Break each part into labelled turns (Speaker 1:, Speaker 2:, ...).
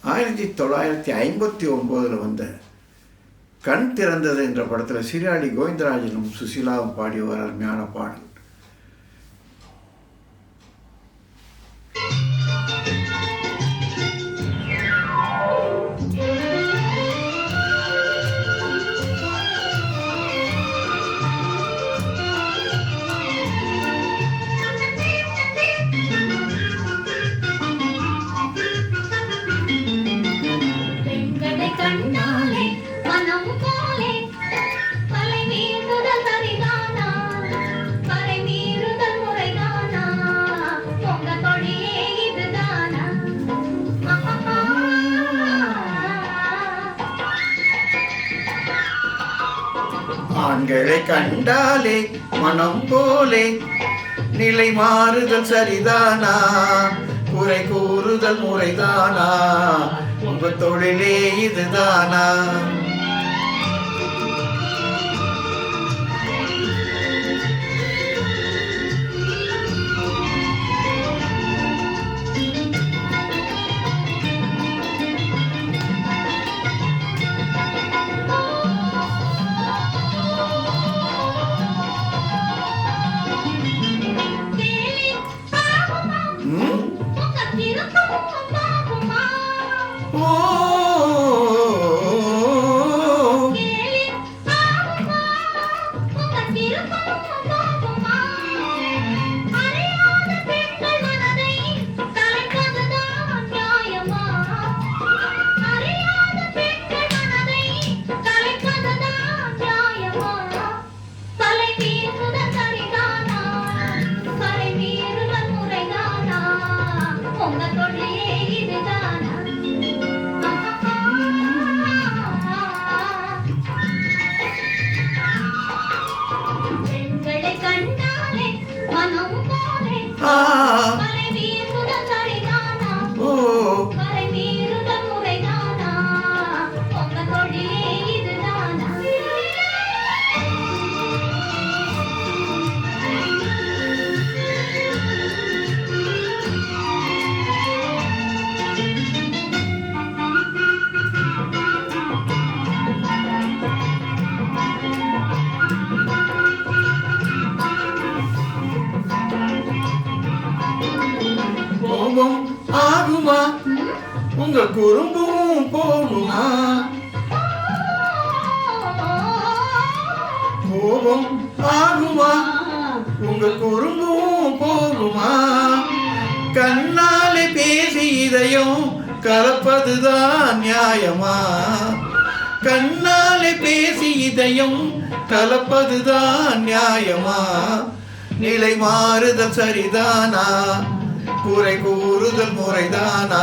Speaker 1: 1959 வந்த கண் திறந்தது என்ற படத்தில் சீர்காழி கோவிந்தராஜனும் சுசீலாவும் பாடிய ஒரு அருமையான பாடல். ஆண்களை கண்டாலே மனம் போலே நிலை மாறுதல் சரிதானா, குறை கூறுதல் முறைதானா, உங்க தொழிலே இதுதானா? கோபம் ஆகுமா உங்க குறும்பும் போகுமா, கோபம் ஆகுமா உங்க குறும்பும் போகுமா, கண்ணாலே பேசி இதயம் கலப்பதுதான் நியாயமா, கண்ணாலே பேசி இதயம் கலப்பதுதான் நியாயமா, நிலை மாறுதல் சரிதானா, குறை கூறுதல் முறைதானா,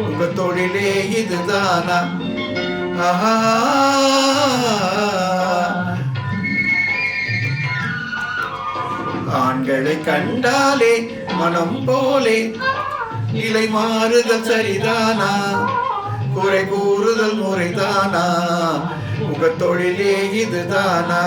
Speaker 1: உங்க தொழிலே இதுதானா? ஆண்களை கண்டாலே மனம் போலே நிலை மாறுதல் சரிதானா, குறை கூறுதல் முறைதானா, உங்க தொழிலே இதுதானா?